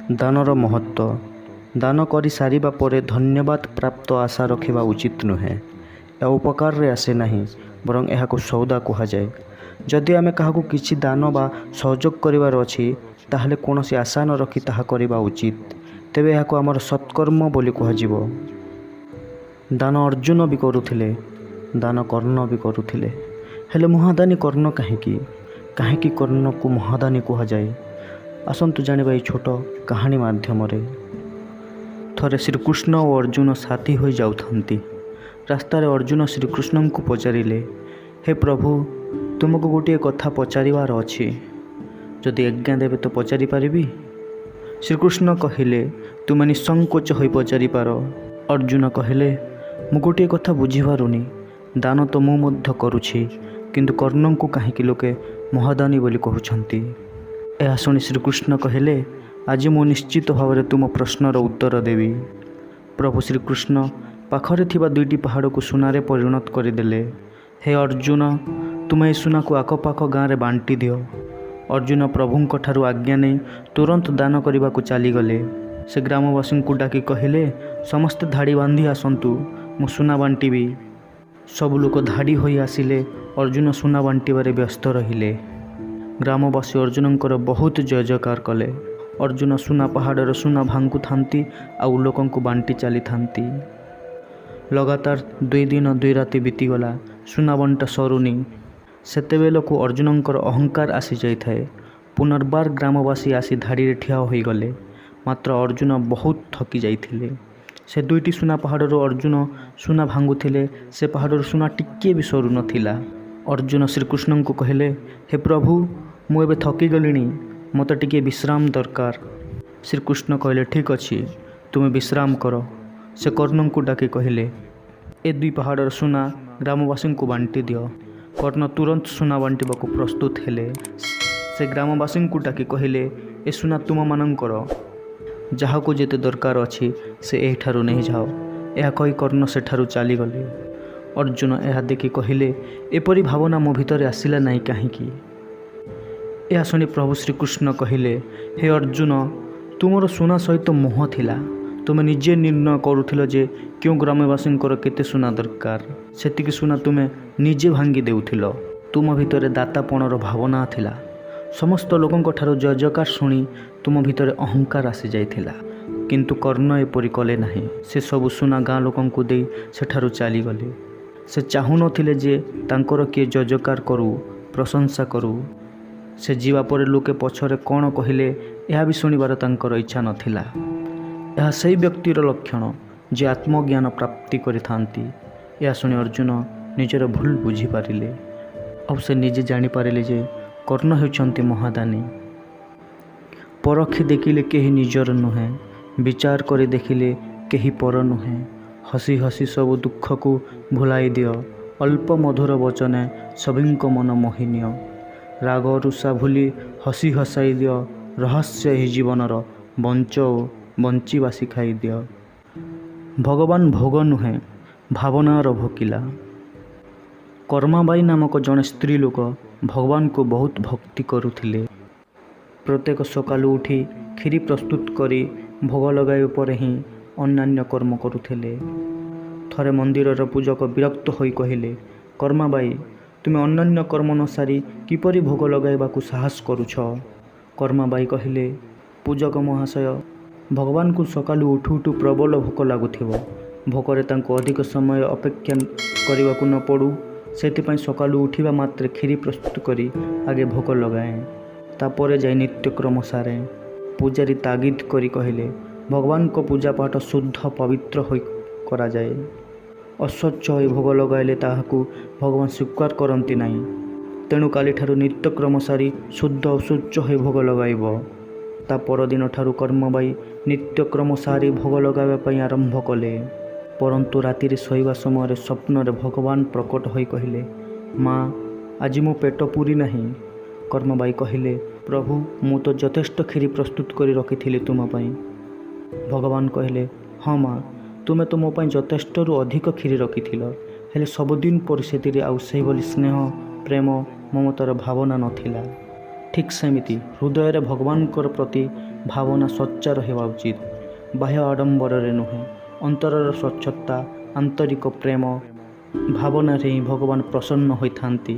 ଦାନର ମହତ୍ତ୍ୱ। ଦାନ କରି ସାରିବା ପରେ ଧନ୍ୟବାଦ ପ୍ରାପ୍ତ ଆଶା ରଖିବା ଉଚିତ ନୁହେଁ। ଏହା ଉପକାରରେ ଆସେ ନାହିଁ, ବରଂ ଏହାକୁ ସୌଦା କୁହାଯାଏ। ଯଦି ଆମେ କାହାକୁ କିଛି ଦାନ ବା ସହଯୋଗ କରିବାର ଅଛି, ତାହେଲେ କୌଣସି ଆଶା ନ ରଖି ତାହା କରିବା ଉଚିତ। ତେବେ ଏହାକୁ ଆମର ସତ୍କର୍ମ ବୋଲି କୁହାଯିବ। ଦାନ ଅର୍ଜୁନ ବି କରୁଥିଲେ, ଦାନ କର୍ଣ୍ଣ ବି କରୁଥିଲେ। ହେଲେ ମହାଦାନୀ କର୍ଣ୍ଣ କାହିଁକି? କାହିଁକି କର୍ଣ୍ଣକୁ ମହାଦାନୀ କୁହାଯାଏ? ଆସନ୍ତୁ ଜାଣିବା ଏହି ଛୋଟ କାହାଣୀ ମାଧ୍ୟମରେ। ଥରେ ଶ୍ରୀକୃଷ୍ଣ ଓ ଅର୍ଜୁନ ସାଥୀ ହୋଇ ଯାଉଥାନ୍ତି। ରାସ୍ତାରେ ଅର୍ଜୁନ ଶ୍ରୀକୃଷ୍ଣଙ୍କୁ ପଚାରିଲେ, ହେ ପ୍ରଭୁ, ତୁମକୁ ଗୋଟିଏ କଥା ପଚାରିବାର ଅଛି। ଯଦି ଆଜ୍ଞା ଦେବେ ତ ପଚାରିପାରିବି? ଶ୍ରୀକୃଷ୍ଣ କହିଲେ, ତୁମେ ନିଃସଙ୍କୋଚ ହୋଇ ପଚାରିପାର। ଅର୍ଜୁନ କହିଲେ, ମୁଁ ଗୋଟିଏ କଥା ବୁଝିପାରୁନି। ଦାନ ତ ମୁଁ ମଧ୍ୟ କରୁଛି, କିନ୍ତୁ କର୍ଣ୍ଣଙ୍କୁ କାହିଁକି ଲୋକେ ମହାଦାନୀ ବୋଲି କହୁଛନ୍ତି? ଏହା ଶୁଣି ଶ୍ରୀକୃଷ୍ଣ କହିଲେ, ଆଜି ମୁଁ ନିଶ୍ଚିତ ଭାବରେ ତୁମ ପ୍ରଶ୍ନର ଉତ୍ତର ଦେବି। ପ୍ରଭୁ ଶ୍ରୀକୃଷ୍ଣ ପାଖରେ ଥିବା ଦୁଇଟି ପାହାଡ଼କୁ ସୁନାରେ ପରିଣତ କରିଦେଲେ। ହେ ଅର୍ଜୁନ, ତୁମେ ଏହି ସୁନାକୁ ଆଖପାଖ ଗାଁରେ ବାଣ୍ଟି ଦିଅ। ଅର୍ଜୁନ ପ୍ରଭୁଙ୍କ ଠାରୁ ଆଜ୍ଞା ନେଇ ତୁରନ୍ତ ଦାନ କରିବାକୁ ଚାଲିଗଲେ। ସେ ଗ୍ରାମବାସୀଙ୍କୁ ଡାକି କହିଲେ, ସମସ୍ତେ ଧାଡ଼ି ବାନ୍ଧି ଆସନ୍ତୁ, ମୁଁ ସୁନା ବାଣ୍ଟିବି। ସବୁ ଲୋକ ଧାଡ଼ି ହୋଇ ଆସିଲେ। ଅର୍ଜୁନ ସୁନା ବାଣ୍ଟିବାରେ ବ୍ୟସ୍ତ ରହିଲେ। ଗ୍ରାମବାସୀ ଅର୍ଜୁନଙ୍କର ବହୁତ ଜୟ ଜୟକାର କଲେ। ଅର୍ଜୁନ ସୁନା ପାହାଡ଼ର ସୁନା ଭାଙ୍ଗୁଥାନ୍ତି ଆଉ ଲୋକଙ୍କୁ ବାଣ୍ଟି ଚାଲିଥାନ୍ତି। ଲଗାତାର 2 ଦିନ 2 ରାତି ବିତିଗଲା। ସୁନା ବଣ୍ଟା ସରୁନି। ସେତେବେଳକୁ ଅର୍ଜୁନଙ୍କର ଅହଙ୍କାର ଆସିଯାଇଥାଏ। ପୁନର୍ବାର ଗ୍ରାମବାସୀ ଆସି ଧାଡ଼ିରେ ଠିଆ ହୋଇଗଲେ। ମାତ୍ର ଅର୍ଜୁନ ବହୁତ ଥକି ଯାଇଥିଲେ। ସେ 2ଟି ସୁନା ପାହାଡ଼ରୁ ଅର୍ଜୁନ ସୁନା ଭାଙ୍ଗୁଥିଲେ। ସେ ପାହାଡ଼ରୁ ସୁନା ଟିକିଏ ବି ସରୁନଥିଲା। ଅର୍ଜୁନ ଶ୍ରୀକୃଷ୍ଣଙ୍କୁ କହିଲେ, ହେ ପ୍ରଭୁ, ମୁଁ ଏବେ ଥକିଗଲିଣି, ମୋତେ ଟିକିଏ ବିଶ୍ରାମ ଦରକାର। ଶ୍ରୀକୃଷ୍ଣ କହିଲେ, ଠିକ୍ ଅଛି, ତୁମେ ବିଶ୍ରାମ କର। ସେ କର୍ଣ୍ଣଙ୍କୁ ଡାକି କହିଲେ, ଏ 2 ପାହାଡ଼ର ସୁନା ଗ୍ରାମବାସୀଙ୍କୁ ବାଣ୍ଟି ଦିଅ। କର୍ଣ୍ଣ ତୁରନ୍ତ ସୁନା ବାଣ୍ଟିବାକୁ ପ୍ରସ୍ତୁତ ହେଲେ। ସେ ଗ୍ରାମବାସୀଙ୍କୁ ଡାକି କହିଲେ, ଏ ସୁନା ତୁମମାନଙ୍କର। ଯାହାକୁ ଯେତେ ଦରକାର ଅଛି ସେ ଏହିଠାରୁ ନେଇଯାଅ। ଏହା କହି କର୍ଣ୍ଣ ସେଠାରୁ ଚାଲିଗଲେ। ଅର୍ଜୁନ ଏହା ଦେଖି କହିଲେ, ଏପରି ଭାବନା ମୋ ଭିତରେ ଆସିଲା ନାହିଁ କାହିଁକି? ଏହା ଶୁଣି ପ୍ରଭୁ ଶ୍ରୀକୃଷ୍ଣ କହିଲେ, ହେ ଅର୍ଜୁନ, ତୁମର ସୁନା ସହିତ ମୋହ ଥିଲା। ତୁମେ ନିଜେ ନିର୍ଣ୍ଣୟ କରୁଥିଲ ଯେ କେଉଁ ଗ୍ରାମବାସୀଙ୍କର କେତେ ସୁନା ଦରକାର। ସେତିକି ସୁନା ତୁମେ ନିଜେ ଭାଙ୍ଗି ଦେଉଥିଲ। ତୁମ ଭିତରେ ଦାତାପଣର ଭାବନା ଥିଲା। ସମସ୍ତ ଲୋକଙ୍କ ଠାରୁ ଜୟ ଜୟକାର ଶୁଣି ତୁମ ଭିତରେ ଅହଙ୍କାର ଆସିଯାଇଥିଲା। କିନ୍ତୁ କର୍ଣ୍ଣ ଏପରି କଲେ ନାହିଁ। ସେ ସବୁ ସୁନା ଗାଁ ଲୋକଙ୍କୁ ଦେଇ ସେଠାରୁ ଚାଲିଗଲେ। ସେ ଚାହୁଁନଥିଲେ ଯେ ତାଙ୍କର କିଏ ଜୟ ଜୟକାର କରୁ, ପ୍ରଶଂସା କରୁ। ସେ ଯିବା ପରେ ଲୋକେ ପଛରେ କ'ଣ କହିଲେ ଏହା ବି ଶୁଣିବାର ତାଙ୍କର ଇଚ୍ଛା ନଥିଲା। ଏହା ସେହି ବ୍ୟକ୍ତିର ଲକ୍ଷଣ ଯେ ଆତ୍ମଜ୍ଞାନ ପ୍ରାପ୍ତି କରିଥାନ୍ତି। ଏହା ଶୁଣି ଅର୍ଜୁନ ନିଜର ଭୁଲ ବୁଝିପାରିଲେ। ଆଉ ସେ ନିଜେ ଜାଣିପାରିଲେ ଯେ କର୍ଣ୍ଣ ହେଉଛନ୍ତି ମହାଦାନୀ। ପରଖି ଦେଖିଲେ କେହି ନିଜର ନୁହେଁ, ବିଚାର କରି ଦେଖିଲେ କେହି ପର ନୁହେଁ। ହସି ହସି ସବୁ ଦୁଃଖକୁ ଭୁଲାଇ ଦିଅ। ଅଳ୍ପ ମଧୁର ବଚନେ ସଭିଙ୍କ ମନ ମୋହିନିଅ। ରାଗ ରୁଷା ଭୁଲି ହସି ହସାଇ ଦିଅ। ରହସ୍ୟ ଏହି ଜୀବନର, ବଞ୍ଚ ଓ ବଞ୍ଚିବା ଶିଖାଇ ଦିଅ। ଭଗବାନ ଭୋଗ ନୁହେଁ, ଭାବନାର ଭୋକିଲା। କର୍ମାବାଇ ନାମକ ଜଣେ ସ୍ତ୍ରୀ ଲୋକ ଭଗବାନଙ୍କୁ ବହୁତ ଭକ୍ତି କରୁଥିଲେ। ପ୍ରତ୍ୟେକ ସକାଳୁ ଉଠି କ୍ଷୀରି ପ୍ରସ୍ତୁତ କରି ଭୋଗ ଲଗାଇବା ପରେ ହିଁ ଅନ୍ୟାନ୍ୟ କର୍ମ କରୁଥିଲେ। ଥରେ ମନ୍ଦିରର ପୂଜକ ବିରକ୍ତ ହୋଇ କହିଲେ, କର୍ମାବାଇ, ତୁମେ ଅନ୍ୟାନ୍ୟ କର୍ମ ନ ସାରି କିପରି ଭୋଗ ଲଗାଇବାକୁ ସାହସ କରୁଛ? କର୍ମାବାଇ କହିଲେ, ପୂଜକ ମହାଶୟ, ଭଗବାନଙ୍କୁ ସକାଳୁ ଉଠୁ ଉଠୁ ପ୍ରବଳ ଭୋକ ଲାଗୁଥିବ। ଭୋକରେ ତାଙ୍କୁ ଅଧିକ ସମୟ ଅପେକ୍ଷା କରିବାକୁ ନ ପଡ଼ୁ, ସେଥିପାଇଁ ସକାଳୁ ଉଠିବା ମାତ୍ରେ କ୍ଷୀରି ପ୍ରସ୍ତୁତ କରି ଆଗେ ଭୋଗ ଲଗାଏ। ତାପରେ ଯାଇ ନିତ୍ୟକ୍ରମ ସାରେ। ପୂଜାରୀ ତାଗିଦ କରି କହିଲେ, ଭଗବାନଙ୍କ ପୂଜାପାଠ ଶୁଦ୍ଧ ପବିତ୍ର ହୋଇ କରାଯାଏ। ଅସ୍ୱଚ୍ଛ ହୋଇ ଭୋଗ ଲଗାଇଲେ ତାହାକୁ ଭଗବାନ ସ୍ୱୀକାର କରନ୍ତି ନାହିଁ। ତେଣୁ କାଲିଠାରୁ ନିତ୍ୟକ୍ରମ ସାରି ଶୁଦ୍ଧ ଓ ଶୁଚି ହୋଇ ଭୋଗ ଲଗାଇବ। ତା ପରଦିନ ଠାରୁ କର୍ମବାଇ ନିତ୍ୟକ୍ରମ ସାରି ଭୋଗ ଲଗାଇବା ପାଇଁ ଆରମ୍ଭ କଲେ। ପରନ୍ତୁ ରାତିରେ ଶୋଇବା ସମୟରେ ସ୍ୱପ୍ନରେ ଭଗବାନ ପ୍ରକଟ ହୋଇ କହିଲେ, ମା, ଆଜି ମୋ ପେଟ ପୁରି ନାହିଁ। କର୍ମବାଇ କହିଲେ, ପ୍ରଭୁ, ମୁଁ ତ ଯଥେଷ୍ଟ କ୍ଷୀରି ପ୍ରସ୍ତୁତ କରି ରଖିଥିଲି ତୁମ ପାଇଁ। ଭଗବାନ କହିଲେ, ହଁ ମା, ତୁମେ ତ ମୋ ପାଇଁ ଯଥେଷ୍ଟରୁ ଅଧିକ କ୍ଷୀରି ରଖିଥିଲ। ହେଲେ ସବୁଦିନ ପରି ସେଥିରେ ଆଉ ସେହିଭଳି ସ୍ନେହ, ପ୍ରେମ, ମମତାର ଭାବନା ନଥିଲା। ଠିକ୍ ସେମିତି ହୃଦୟରେ ଭଗବାନଙ୍କର ପ୍ରତି ଭାବନା ସଚ୍ଚା ରହିବା ଉଚିତ। ବାହ୍ୟ ଆଡ଼ମ୍ବରରେ ନୁହେଁ, ଅନ୍ତରର ସ୍ୱଚ୍ଛତା, ଆନ୍ତରିକ ପ୍ରେମ ଭାବନାରେ ହିଁ ଭଗବାନ ପ୍ରସନ୍ନ ହୋଇଥାନ୍ତି।